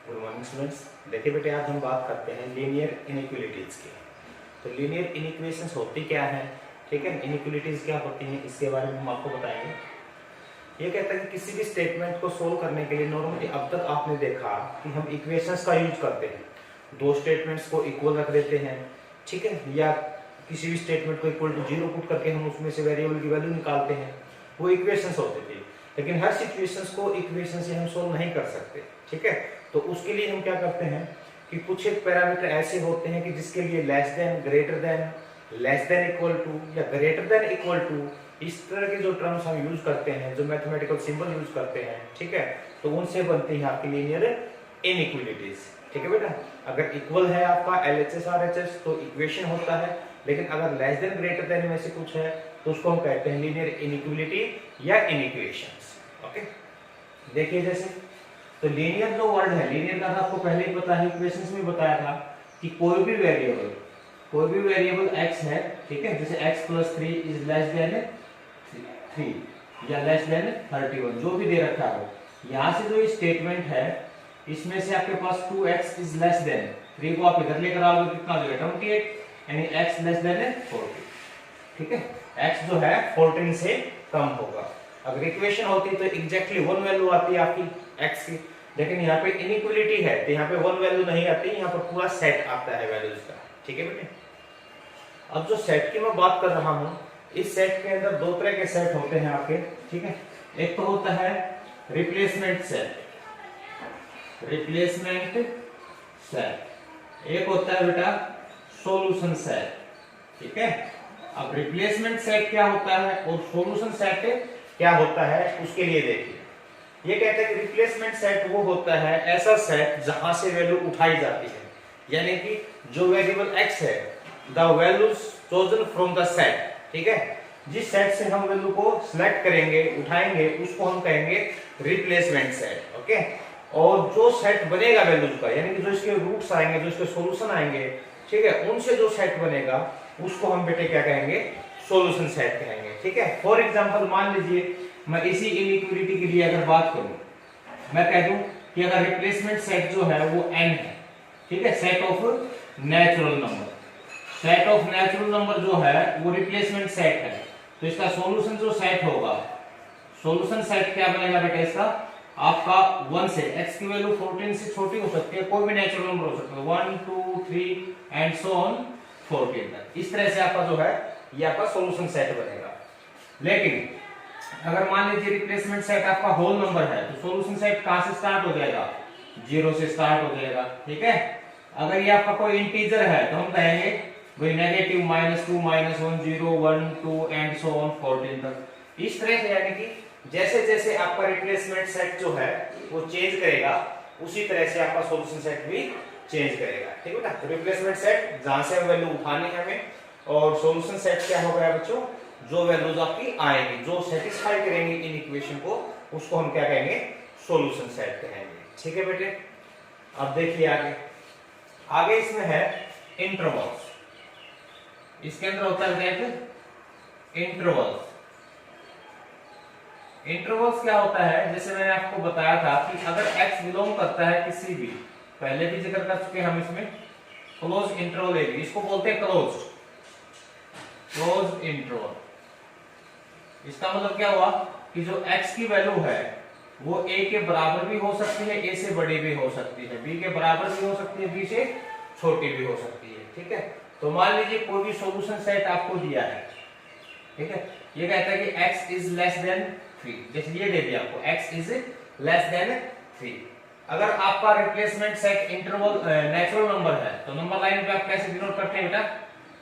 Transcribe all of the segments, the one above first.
Good morning students. देखिए बेटे, आज हम बात करते हैं लीनियर इनइक्वालिटीज की। तो लीनियर इनइक्वेशंस होती क्या है, ठीक है, इनइक्वालिटीज क्या होती हैं, इसके बारे में हम आपको बताएंगे। ये कहता है कि किसी भी स्टेटमेंट को सोल्व करने के लिए नॉर्मली अब तक आपने देखा कि हम इक्वेशंस का यूज करते हैं। दो स्टेटमेंट्स को इक्वल रख देते हैं, ठीक है, या किसी भी स्टेटमेंट को इक्वल टू 0 पुट करके हम उसमें से वेरिएबल की वैल्यू निकालते हैं, वो इक्वेशंस होती थी। लेकिन हर सिचुएशंस को इक्वेशन से हम सोल्व नहीं कर सकते, ठीक है। तो उसके लिए हम क्या करते हैं कि कुछ एक पैरामीटर ऐसे होते हैं कि जिसके लिए less than, greater than, less than equal to या ग्रेटर देन इक्वल टू, इस तरह के जो टर्म्स हम यूज करते हैं, जो मैथमेटिकल सिंबल यूज करते हैं, ठीक है, तो उनसे बनती है आपकी लीनियर इनइक्वालिटीज, ठीक है बेटा। अगर इक्वल है आपका LHS RHS तो इक्वेशन होता है, लेकिन अगर लेस देन ग्रेटर देन में से कुछ है तो उसको हम कहते हैं लीनियर इनइक्वालिटी या इनइक्वेशंस। ओके, देखिए जैसे तो लीनियर जो वर्ड है, लीनियर का आपको पहले ही पता है, इक्वेशंस में बताया था कि कोई भी वेरिएबल x है, ठीक है, जैसे x + 3 इज लेस देन 3 या लेस देन 31, जो भी दे रखा हो। यहां से जो स्टेटमेंट है इसमें से आपके पास 2x इज लेस देन 3 को आप इधर लेकर आओगे, कितना हो जाएगा 28, यानी x लेस देन 40, ठीक है, x जो है 14 से कम होगा। अगर इक्वेशन होती तो एग्जैक्टली 1 वैल्यू आती है आपकी x की, लेकिन यहाँ पे इनइक्वालिटी है तो यहाँ पे 1 वैल्यू नहीं आती, यहाँ पर पूरा सेट आता है वैल्यूज का, ठीक है बेटे। अब जो सेट की मैं बात कर रहा हूँ, इस सेट के अंदर दो तरह के सेट होते हैं आपके, ठीक है। एक तो होता है रिप्लेसमेंट सेट, एक होता है बेटा सॉल्यूशन सेट, ठीक है। अब रिप्लेसमेंट सेट क्या होता है और सॉल्यूशन सेट क्या होता है, उसके लिए देखिए। ये कहते हैं कि रिप्लेसमेंट सेट वो होता है ऐसा सेट जहां से वैल्यू उठाई जाती है, यानी कि जो वेरिएबल x है, the values chosen from the set, ठीक है, जिस सेट से हम वैल्यू को सिलेक्ट करेंगे, उठाएंगे, उसको हम कहेंगे रिप्लेसमेंट सेट। ओके, और जो सेट बनेगा वैल्यूज का, यानी कि जो इसके रूट्स आएंगे, जो इसके सॉल्यूशन आएंगे, ठीक है, उनसे जो सेट बनेगा उसको हम बेटे क्या कहेंगे, सॉल्यूशन सेट कहेंगे, ठीक है। फॉर एग्जांपल मान लीजिए मैं इसी इनइक्वालिटी के लिए अगर बात करूं, मैं कह दूं कि अगर रिप्लेसमेंट सेट जो है वो n है, ठीक है, सेट ऑफ नेचुरल नंबर जो है वो रिप्लेसमेंट सेट है, तो इसका सॉल्यूशन जो सेट होगा, सॉल्यूशन सेट क्या बनेगा बेटा इसका, आपका 1 से, x की वैल्यू 14 से छोटी हो सकती है, कोई भी नेचुरल नंबर हो सकता है, 1 2 3 एंड सो ऑन 14 तक। इस तरह से आपका जो है ये आपका सॉल्यूशन सेट बनेगा। लेकिन अगर मान लीजिए रिप्लेसमेंट सेट आपका होल नंबर है, तो सॉल्यूशन सेट कहां से स्टार्ट हो जाएगा, 0 से स्टार्ट हो जाएगा, ठीक है। अगर ये आपका कोई इंटीजर है तो हम कहेंगे भाई नेगेटिव -2 -1 0 1 2 एंड सो ऑन 14 तक। इस तरह से, यानी कि जैसे जैसे आपका रिप्लेसमेंट सेट जो है वो चेंज करेगा, उसी तरह से आपका सॉल्यूशन सेट भी चेंज करेगा, ठीक है ना। रिप्लेसमेंट सेट जहां से वैल्यू उठानी है हमें, और सॉल्यूशन सेट क्या हो गया बच्चों, जो वैल्यूज आपकी आएंगी, जो सेटिस्फाई करेंगे इन इक्वेशन को, उसको हम क्या कहेंगे, सॉल्यूशन सेट कहेंगे, ठीक है बेटे। अब देखिए आगे इसमें है इंटरवल्स। इसके अंदर होता है इंटरवल्स क्या होता है, जैसे मैंने आपको बताया था कि अगर x बिलोंग करता है किसी भी, पहले भी जिक्र कर चुके हैं हम इसमें, क्लोज इंटरवल एरिया, इसको बोलते हैं क्लोज इंटरवल। इसका मतलब क्या हुआ कि जो x की वैल्यू है वो a के बराबर भी हो सकती है, a से बड़ी भी हो सकती है, b के बराबर भी हो सकती है, b से छोटी भी हो सकती है, ठीक है। तो मान लीजिए कोई भी सॉल्यूशन सेट आपको दिया है, ठीक है, ये कहता है कि x इज लेस देन 3, जैसे ये दे दिया आपको x इज लेस देन 3। अगर आपका replacement set interval natural number है, तो नंबर लाइन पे आप कैसे डिनोट करते हैं बेटा,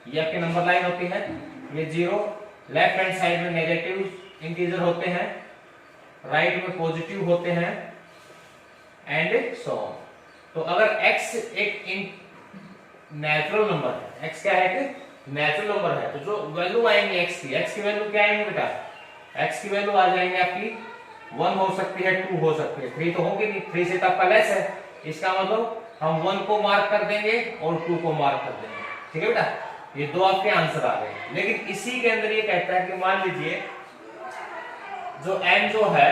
ये आपकी नंबर लाइन होती है, ये 0, लेफ्ट हैंड साइड में नेगेटिव इंटीजर होते हैं, राइट में पॉजिटिव होते हैं, एंड सो ऑन। तो अगर x एक नेचुरल नंबर है, x क्या है कि नेचुरल नंबर है, तो जो वैल्यू आएंगे x की वैल्यू क्या आएंगे बेटा, x की वैल्यू आ जाएंगे आपकी 1 हो सकती है, 2 हो सकती है, 3 तो होगी नहीं, 3 से तो आपका लेस है, इसका मतलब हम 1 को मार्क कर देंगे और 2 को मार्क कर देंगे, ठीक है बेटा। ये दो आपके आंसर आ गए। लेकिन इसी के अंदर ये कहता है कि मान लीजिए जो n जो है,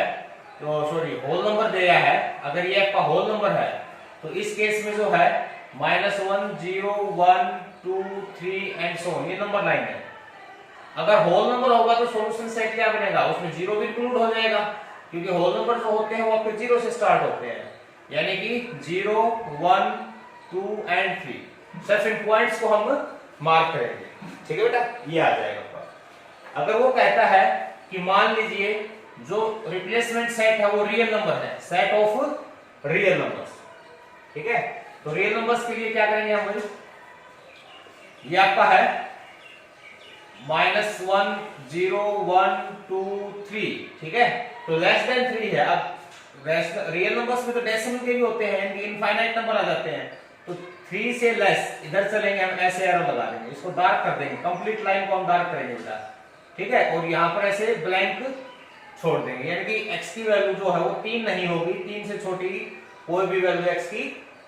तो सॉरी होल नंबर दिया है, अगर ये आपका होल नंबर है तो इस केस में जो है -1 0 1 2 3 एंड सो ऑन, ये नंबर लाइन है। अगर होल नंबर होगा तो सॉल्यूशन सेट क्या बनेगा, उसमें जीरो भी इंक्लूड हो जाएगा, क्योंकि होल नंबर जो होते हैं वो आपके जीरो से स्टार्ट होते हैं, यानी कि 0 1 2 एंड 3। सिर्फ इन पॉइंट्स को हम मार्क करेंगे, ठीक है बेटा, ये आ जाएगा। अगर वो कहता है कि मान लीजिए जो रिप्लेसमेंट सेट है वो रियल नंबर है, सेट ऑफ रियल नंबर्स, ठीक है, तो रियल नंबर्स के लिए क्या करेंगे हम, ये आपका है -1 0 1 2 3, ठीक है, तो लेस देन 3 है। अब रियल नंबर्स में तो डेसिमल के भी होते हैं, इनके इनफाइनाइट नंबर आ जाते हैं, तो 3 से लेस इधर चलेंगे हम, ऐसे एरो लगा देंगे, इसको डार्क कर देंगे, कंप्लीट लाइन को हम डार्क करेंगे बेटा, ठीक है, और यहाँ पर ऐसे ब्लैंक छोड़ देंगे, यानी कि x की वैल्यू जो है वो 3 नहीं होगी, 3 से छोटी कोई भी वैल्यू x की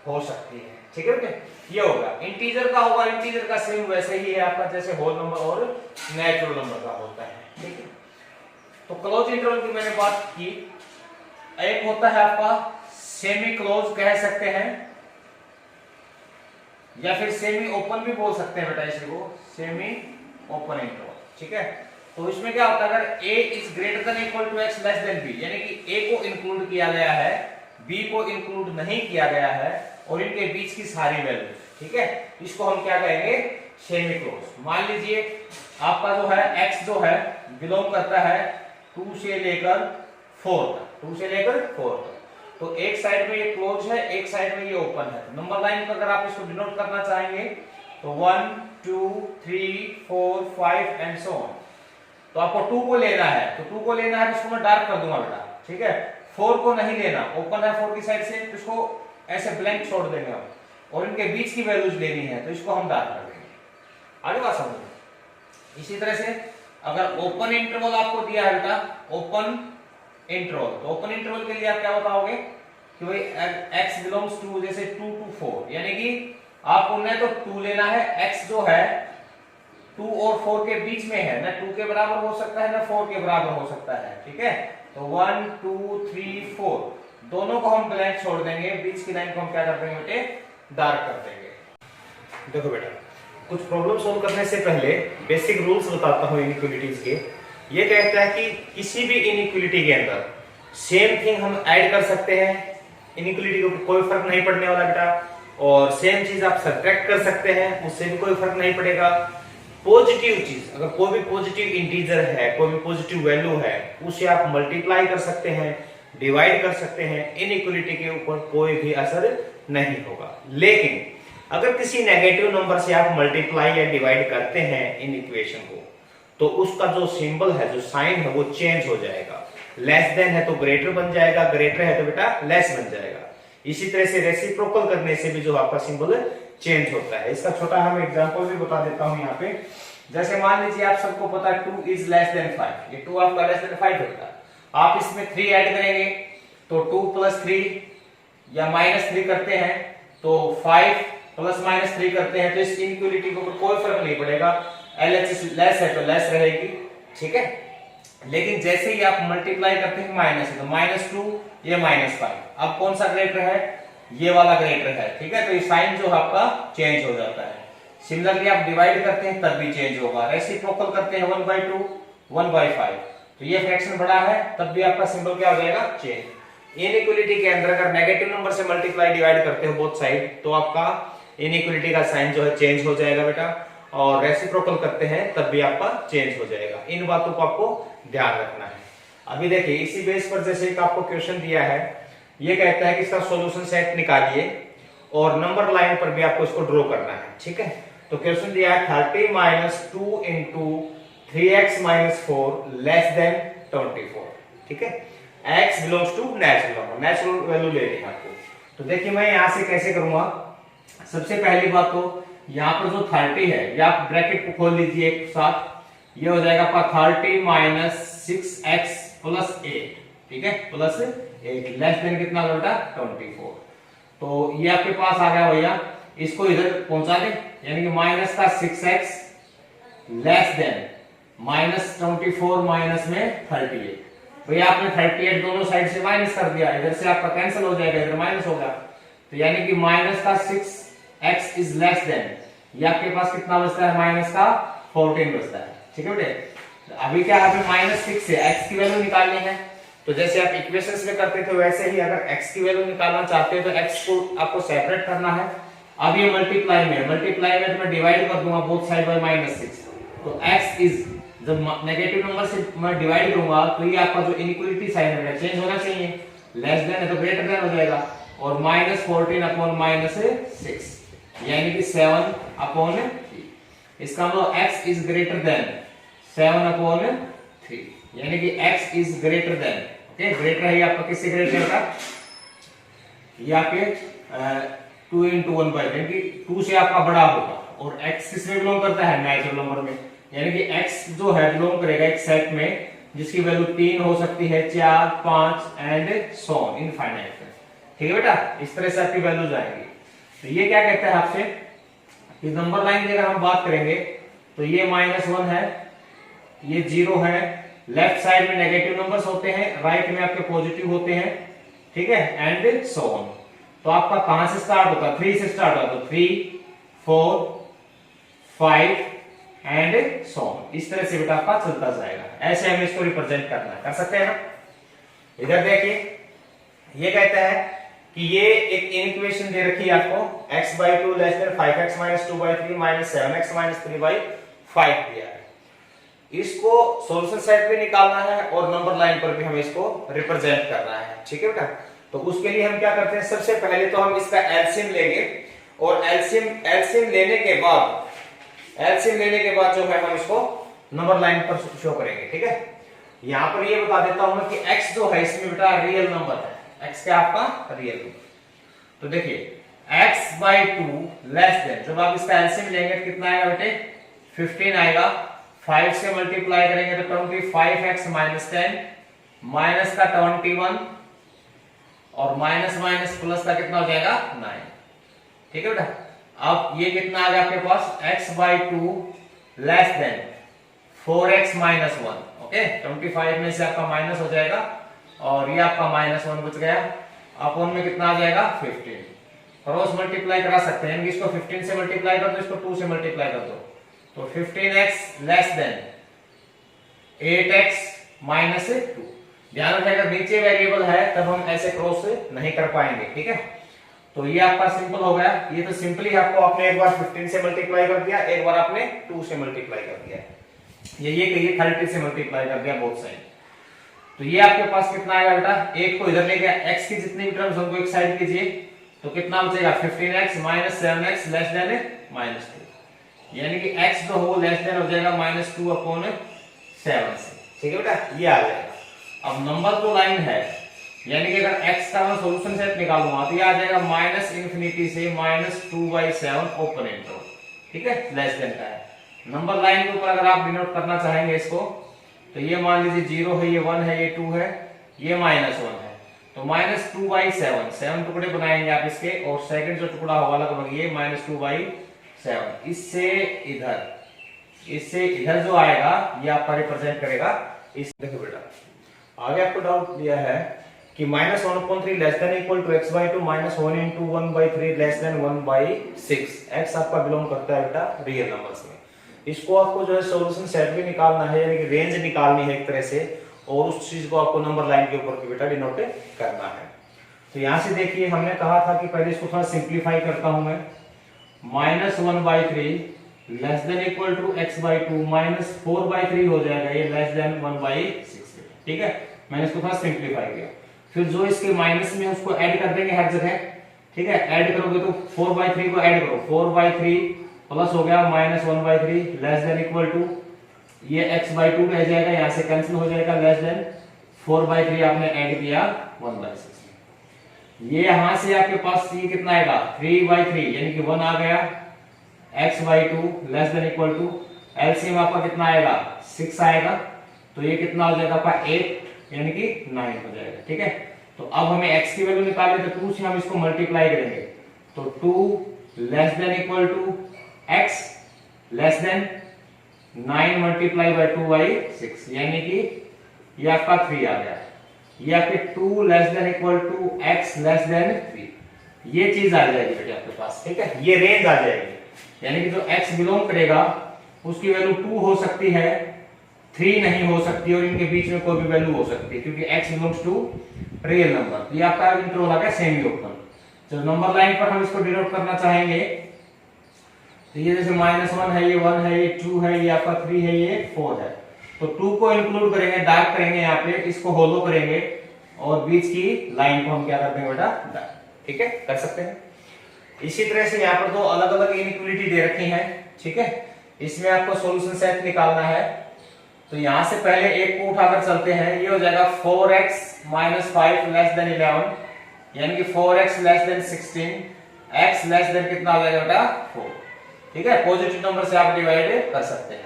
हो सकती है, ठीक है बेटे, ये होगा। इंटीजर का होगा, इंटीजर का सेम वैसे ही है आपका जैसे होल नंबर और नेचुरल नंबर का होता है, ठीक है। तो क्लोज इंटरवल की मैंने बात की, एक होता है आपका सेमी क्लोज कह सकते हैं, या फिर सेमी ओपन भी बोल सकते हैं बेटा इसी को, सेमी ओपन इंटरवल, ठीक है। तो इसमें क्या होता है, अगर a is greater than equal to x less than b, यानी कि a को इंक्लूड किया गया है, b को इंक्लूड नहीं किया गया है, और इनके बीच की सारी वैल्यू, ठीक है, इसको हम क्या कहेंगे, सेमी क्लोज। मान लीजिए आपका जो है x जो है बिलोंग करता है 2 से लेकर 4 तक, 2 से लेकर 4 तक, तो एक साइड में ये क्लोज है, एक साइड में ये ओपन है। नंबर लाइन पर अगर आप इसको डिनोट करना चाहेंगे तो 1 2 3 4 5 एंड सो ऑन, तो आपको 2 को लेना है, तो 2 को लेना है तो इसको मैं डार्क कर दूंगा बेटा, ठीक है। 4 को नहीं लेना, ओपन है 4 की साइड से, तो इसको ऐसे ब्लैंक छोड़ देंगे हम, और इनके बीच की वैल्यूज लेनी है तो इसको हम डार्क कर देंगे। आगे बात समझो। इसी तरह से अगर ओपन इंटरवल आपको दिया है बेटा, ओपन इंटरवल, तो ओपन इंटरवल के लिए आप क्या बताओगे कि भाई x बिलोंग्स टू जैसे 2 to 4, यानी कि आपको न तो 2 लेना है, x जो है 2 और 4 के बीच में है, ना 2 के बराबर हो सकता है ना 4 के बराबर हो सकता है, ठीक है। तो 1 2 3 4 दोनों को हम ब्लैंक छोड़ देंगे, बीच की लाइन को हम क्या कर देंगे बेटे, डार्क कर देंगे। देखो बेटा, कुछ प्रॉब्लम सोल्व करने से पहले बेसिक रूल्स बताता हूँ इनइक्वालिटीज के। ये कहता है कि किसी भी इनइक्वालिटी के अंदर सेम थिंग हम ऐड कर सकते हैं, इनइक्वालिटी को कोई फर्क नहीं पड़ने वाला बेटा, और सेम चीज आप सब्ट्रैक्ट कर सकते हैं, उससे भी कोई फर्क नहीं पड़ेगा। पॉजिटिव चीज, अगर कोई भी पॉजिटिव इंटीजर है, कोई भी पॉजिटिव वैल्यू है, उसे आप मल्टीप्लाई कर सकते हैं, डिवाइड कर सकते हैं, इनइक्वालिटी के ऊपर कोई भी असर नहीं होगा। लेकिन अगर किसी नेगेटिव नंबर से आप मल्टीप्लाई या डिवाइड करते हैं इन इक्वेशन को, तो उसका जो सिंबल है, जो साइन है, वो चेंज हो जाएगा। लेस देन है तो ग्रेटर बन जाएगा, ग्रेटर है तो बेटा लेस बन जाएगा। इसी तरह से रेसिप्रोकल करने से भी जो आपका सिंबल चेंज होता है। इसका छोटा हम एग्जांपल भी बता देता हूं यहाँ पे। जैसे मान लीजिए आप सबको पता है 2 इज लेस देन 5, ये 2 आपका लेस देन 5 होता है, आप इसमें 3 ऐड करेंगे तो 2 + 3 या -3 करते हैं तो 5 + -3 करते हैं, तो इस इनइक्वालिटी को कोई फर्क नहीं पड़ेगा, LHS लेस है तो लेस रहेगी, ठीक है। लेकिन जैसे ही आप मल्टीप्लाई करते हैं माइनस है तो -2 ये -5, अब कौन सा ग्रेटर है, ये वाला ग्रेटर है, ठीक है, तो ये साइन जो आपका चेंज हो जाता है। सिमिलरली आप डिवाइड करते हैं तब भी चेंज होगा, रेसिप्रोकल करते हैं 1/2 1/5, तो ये फ्रैक्शन बड़ा है तब भी आपका सिंबल क्या हो जाएगा, चेंज। इनइक्वालिटी के अंदर अगर नेगेटिव नंबर से मल्टीप्लाई डिवाइड करते हो बोथ साइड, तो आपका इनइक्वालिटी का साइन जो है चेंज हो जाएगा बेटा, और रेसिप्रोकल करते हैं तब भी आपका चेंज हो जाएगा। इन बातों को आपको ध्यान रखना है। अभी देखिए इसी बेस पर जैसे एक आपको क्वेश्चन दिया है, ये कहता है कि इसका सॉल्यूशन सेट निकालिए और नंबर लाइन पर भी आपको इसको ड्रॉ करना है, ठीक है। तो क्वेश्चन दिया है 30 - 2 * 3x - 4 लेस देन 24, ठीक है। x belongs to natural number, natural value लेनी है आपको। तो देखिए मैं यहां से कैसे करूंगा, सबसे पहली बात तो यहाँ पर जो 30 है, ये आप ब्रैकेट को खोल लीजिए एक साथ, ये हो जाएगा आपका 30 - 6x + 8, ठीक है, +8 लेस देन कितना बेटा 24। तो ये आपके पास आ गया भैया, इसको इधर पहुंचा दें, यानी कि माइनस का 6x लेस देन -24 माइनस में 38। भैया आपने 38 दोनों साइड से माइनस कर दिया, इधर से आपका कैंसिल हो जाएगा, इधर माइनस होगा, तो यानी कि माइनस का 6x इज लेस देन, ये आपके पास कितना बचता है, माइनस का 14 बचता है। ठीक है बेटे, तो अभी क्या है, अभी -6 से x की वैल्यू निकालनी है। तो जैसे आप इक्वेशंस में करते थे वैसे ही अगर x की वैल्यू निकालना चाहते हो तो x को आपको सेपरेट करना है। अब ये मल्टीप्लाई में तो मैं डिवाइड कर दूंगा बोथ साइड बाय -6, तो x इज, जब नेगेटिव नंबर से मैं डिवाइड करूंगा तो ये आपका जो इनइक्वालिटी साइन है चेंज होना चाहिए, लेस देन है तो ग्रेटर देन हो जाएगा, और -14 अपॉन -6 यानी कि 7 अपॉन 3। इसका मतलब x is greater then 7 upon 3, यानी कि x is greater then, okay, greater है आपका किससे ग्रेटर का, ये आपके 2 × 1/3 यानी कि 2 से आपका बड़ा होगा, और x किसमें बिलोंग करता है, नेचुरल नंबर में, यानी कि x जो है बिलोंग करेगा एक सेट में जिसकी वैल्यू 3 हो सकती है, 4, 5 एंड सो ऑन इनफाइनाइट। ठीक है बेटा, इस तरह से आपकी वैल्यूज आएंगी। तो ये क्या कहता है आपसे कि नंबर लाइन की अगर हम बात करेंगे तो ये -1 है, ये 0 है, लेफ्ट साइड में नेगेटिव नंबर्स होते हैं, राइट में आपके पॉजिटिव होते हैं, ठीक है, एंड सो ऑन। तो आपका कहां से स्टार्ट होता है, 3 से स्टार्ट होता है, तो 3, 4, 5 एंड सो ऑन, इस तरह से बेटा आपका चलता जाएगा। ऐसे हमें इसको रिप्रेजेंट करना है, कर सकते हैं ना। इधर देखिए, ये कहता है कि ये एक इक्वेशन दे रखी है आपको, x/2 less then 5x - 2/3 - 7x - 3/5 दिया है। इसको सॉल्यूशन सेट पे निकालना है और नंबर लाइन पर भी हमें इसको रिप्रेजेंट करना है। ठीक है बेटा, तो उसके लिए हम क्या करते हैं, सबसे पहले तो हम इसका एलसीएम लेंगे, और एलसीएम लेने के बाद जो है हम इसको नंबर लाइन पर शो करेंगे। ठीक है, यहां पर ये बता देता हूं मैं कि x जो है इसमें बेटा रियल नंबर है, x क्या आपका रियल नंबर। तो देखिए x/2 लेस देन, जब आप इसका एलसीएम लेंगे तो कितना आएगा बेटे, 15 आएगा, 5 से मल्टीप्लाई करेंगे तो 25x - 10 माइनस का 21 और माइनस प्लस का कितना हो जाएगा 9। ठीक है बेटा, अब ये कितना आ गया आपके पास, x/2 less then 4x - 1, okay, 25 में से आपका माइनस हो जाएगा और ये आपका -1 बच गया, अपॉन में कितना आ जाएगा 15। क्रॉस मल्टीप्लाई करा सकते हैं, इसको 15 से मल्टीप्लाई कर दो, इसको 2 से मल्टीप्लाई कर दो, तो 15x लेस देन 8x - 2। ध्यान रखिएगा नीचे वेरिएबल है तब हम ऐसे क्रॉस नहीं कर पाएंगे। ठीक है, तो ये आपका सिंपल हो गया। ये तो सिंपली आपको आपने एक बार 15 से मल्टीप्लाई कर दिया, एक बार आपने 2 से मल्टीप्लाई कर दिया, ये कहिए 30 से मल्टीप्लाई कर दिया बोथ साइड। तो ये आपके पास कितना आएगा बेटा, एक को इधर लेके x की जितनी भी टर्म्स उनको एक साइड कीजिए, तो कितना बचेगा 15x - 7x लेस देन -2, यानी कि x जो हो लेस देन हो जाएगा -2/7 से। ठीक है बेटा, ये आ जाएगा। अब नंबर जो लाइन है, यानी कि अगर x का मैं सॉल्यूशन सेट निकालूंगा तो ये आ जाएगा -∞ से -2/7 ओपन इंटरवल। ठीक है, लेस देन का है। नंबर लाइन के ऊपर अगर आप डिनोट करना चाहेंगे इसको, तो ये मान लीजिए 0 है, ये 1 है, ये 2 है, ये -1 है, तो -2/7 7 टुकड़े बनाएंगे आप इसके, और सेकंड जो टुकड़ा होगा लगभग ये -2/7, इससे इधर जो आएगा ये आपका रिप्रेजेंट करेगा इस। देखो बेटा, आगे आपको डाउट दिया है कि -1/3 less than equal to x/2 -1 × 1/3 less than 1/6। x आपका बिलोंग करता है बेटा रियल नंबर्स में। इसको आपको जो है सॉल्यूशन सेट भी निकालना है, यानी कि रेंज निकालनी है एक तरह से, और उस चीज को आपको नंबर लाइन के ऊपर बेटा डिनोट करना है। तो यहां से देखिए, हमने कहा था कि पहले इसको थोड़ा सिंप्लीफाई करता हूं मैं, -1/3 less than equal to x/2 -4/3 हो जाएगा, ये लेस देन 1/6। ठीक है, मैंने इसको थोड़ा सिंप्लीफाई किया, फिर जो इसके माइनस में उसको ऐड कर देंगे हर जगह। ठीक है, ऐड करोगे तो 4/3 को ऐड करो, 4/3 प्लस हो गया -1/3 लेस देन इक्वल टू, ये x/2 रह जाएगा, यहां से कैंसिल हो जाएगा, लेस देन 4/3 आपने ऐड किया 1/6। ये यहां से आपके पास ये कितना आएगा 3/3, यानी कि 1 आ गया, x/2 less than equal to, LCM आपका कितना आएगा 6 आएगा, तो ये कितना हो जाएगा आपका 8, यानी कि 9 हो जाएगा। ठीक है, तो अब हमें x की वैल्यू निकालनी है, तो 2 से हम इसको मल्टीप्लाई करेंगे, तो 2 less than equal to x less than 9 × 2/6, यानी कि ये आपका 3 आ गया। ये आपके 2 less than equal to x less than 3, ये चीज आ जाएगी बेटे आपके पास, ठीक है, ये रेंज आ जाएगी। यानी कि जो x बिलोंग करेगा उसकी वैल्यू 2 हो सकती है, 3 नहीं हो सकती, और इनके बीच में कोई भी वैल्यू हो सकती है, क्योंकि x belongs to real number. ये आपका इंटरवल आ गया सेमी ओपन। जब नंबर लाइन पर हम इसको डिनोट करना चाहेंगे तो ये जैसे -1 है, ये 1 है, ये 2 है, ये आपका 3 है, ये 4 है, तो 2 को इंक्लूड करेंगे, डार्क करेंगे, यहाँ पे इसको होलो करेंगे, और बीच की लाइन को हम क्या करते हैं बेटा, डार्क। ठीक है, कर सकते हैं। इसी तरह से यहाँ पर दो अलग अलग इनइक्वालिटी दे रखी है, ठीक है, इसमें आपको सॉल्यूशन सेट निकालना है। तो यहां से पहले एक को उठाकर चलते हैं, ये हो जाएगा 4x - 5 लेस देन 11, यानी कि 4x less than 16, x less then कितना हो जाएगा बेटा 4। ठीक है, पॉजिटिव नंबर से आप डिवाइड कर सकते हैं।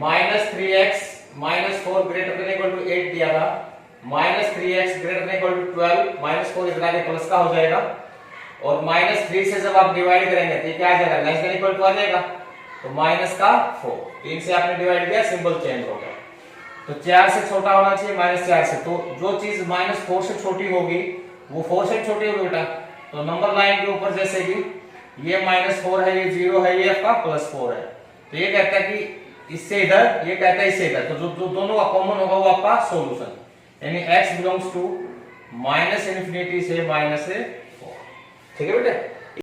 -3x - 4 greater than equal to 8 दिया था, -3x greater than equal to 12, -4 इधर आके प्लस का हो जाएगा, और -3 से जब आप डिवाइड करेंगे तो क्या आ जाएगा, लेस देन इक्वल टू आ जाएगा, तो -4। 3 से आपने डिवाइड किया, सिंबल चेंज हो गया। तो 4 से छोटा होना चाहिए -4 से, तो जो चीज -4 से छोटी होगी वो 4 से छोटी होगी बेटा। तो नंबर लाइन के ऊपर जैसे कि ये -4 है, ये 0 है, ये आपका +4 है, तो ये कहता है कि इससे इधर, ये कहता है इससे इधर, तो जो दोनों का कॉमन होगा वो आपका सॉल्यूशन, यानी x बिलोंग्स टू -∞ से -4। ठीक है बेटे।